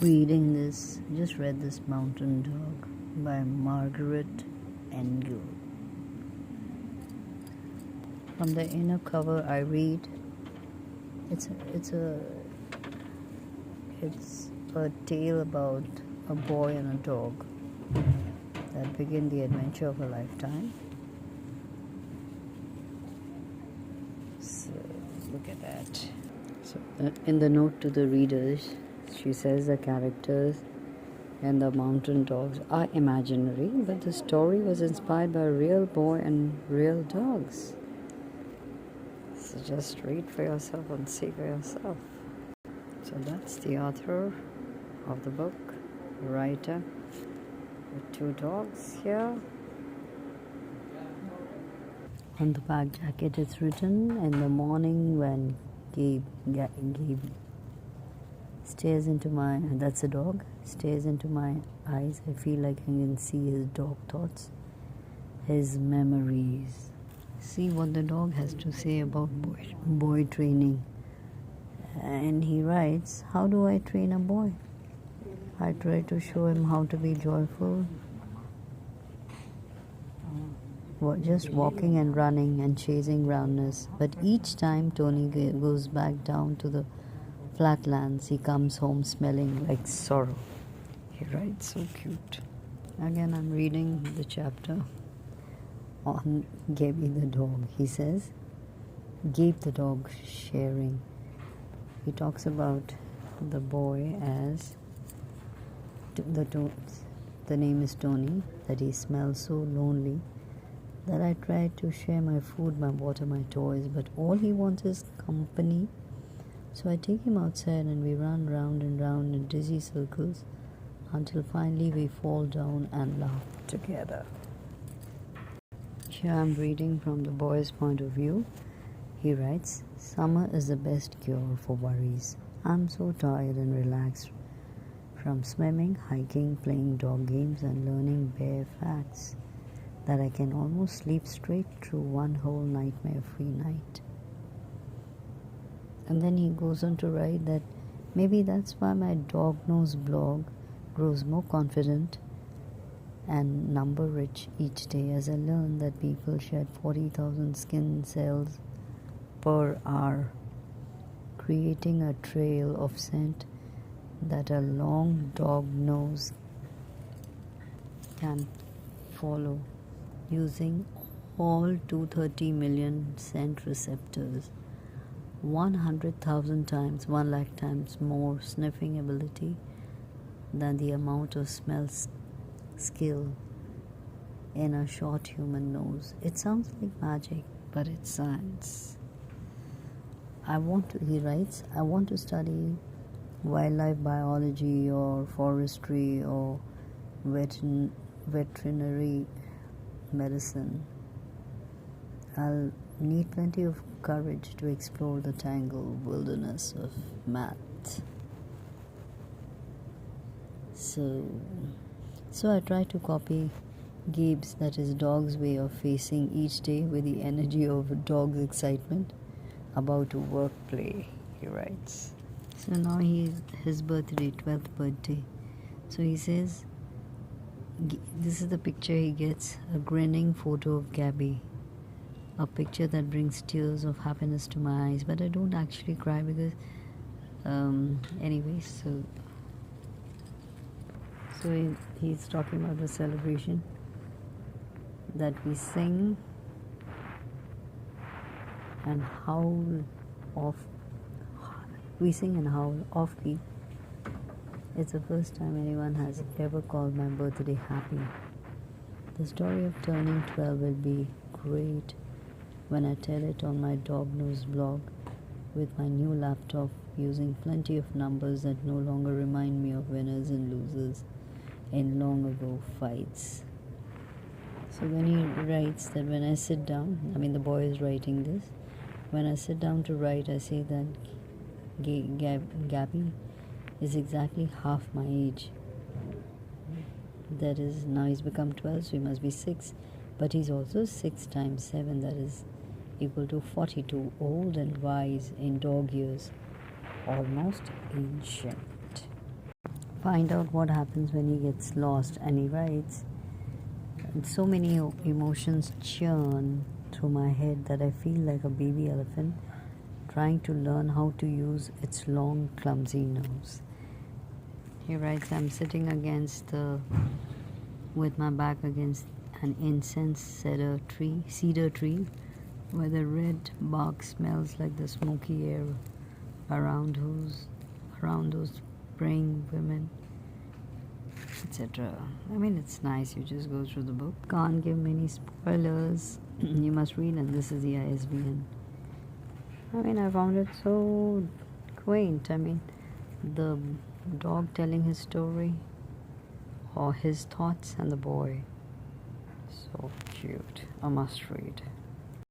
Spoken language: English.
reading this, just read this Mountain Dog by Margarita Engle. From the inner cover I read, it's a tale about a boy and a dog that begin the adventure of a lifetime. So look at that. So in the note to the readers, she says the characters and the mountain dogs are imaginary, but the story was inspired by a real boy and real dogs. So just read for yourself and see for yourself. So that's the author of the book, writer, with two dogs here. On the back jacket it's written, in the morning when Gabe stares into my, that's a dog, stares into my eyes, I feel like I can see his dog thoughts, his memories. See what the dog has to say about boy training. And he writes, how do I train a boy? I try to show him how to be joyful, just walking and running and chasing roundness. But each time Tony goes back down to the flatlands, he comes home smelling like sorrow. He writes so cute. Again, I'm reading the chapter on Gaby the dog. He says, Gabe the dog sharing. He talks about the boy as the name is Tony, that he smells so lonely that I try to share my food, my water, my toys, but all he wants is company. So I take him outside and we run round and round in dizzy circles until finally we fall down and laugh together. Here I'm reading from the boy's point of view. He writes, summer is the best cure for worries. I'm so tired and relaxed from swimming, hiking, playing dog games and learning bear facts that I can almost sleep straight through one whole nightmare-free night. And then he goes on to write that maybe that's why my dog nose blog grows more confident and number rich each day as I learn that people shed 40,000 skin cells per hour, creating a trail of scent that a long dog nose can follow using all 230 million scent receptors, 100,000 times, 1 lakh times more sniffing ability than the amount of smell skill in a short human nose. It sounds like magic, but it's science. He writes, I want to study wildlife biology or forestry or veterinary medicine. I'll need plenty of courage to explore the tangled wilderness of math. So I try to copy Gabe's, that is dog's, way of facing each day with the energy of a dog's excitement about a work play, he writes. So now his birthday, 12th birthday. So he says, this is the picture he gets, a grinning photo of Gabby. A picture that brings tears of happiness to my eyes, but I don't actually cry because, anyway, so he's talking about the celebration that we sing and howl off. We sing and howl off beat. It's the first time anyone has ever called my birthday happy. The story of turning 12 will be great when I tell it on my dog nose blog with my new laptop, using plenty of numbers that no longer remind me of winners and losers in long ago fights. So when he writes that when I sit down, the boy is writing this, when I sit down to write, I say that Gabby is exactly half my age. That is, now he's become 12, so he must be 6. But he's also 6 times 7, that is equal to 42, old and wise in dog years, almost ancient. find out what happens when he gets lost. And he writes, so many emotions churn through my head that I feel like a baby elephant trying to learn how to use its long, clumsy nose. He writes, I'm sitting with my back against an incense cedar tree, where the red bark smells like the smoky air around those praying women, etc. I mean, it's nice. You just go through the book. Can't give many spoilers. You must read, and this is the ISBN. I mean, I found it so quaint. I mean, the dog telling his story, or his thoughts, and the boy. So cute. A must read.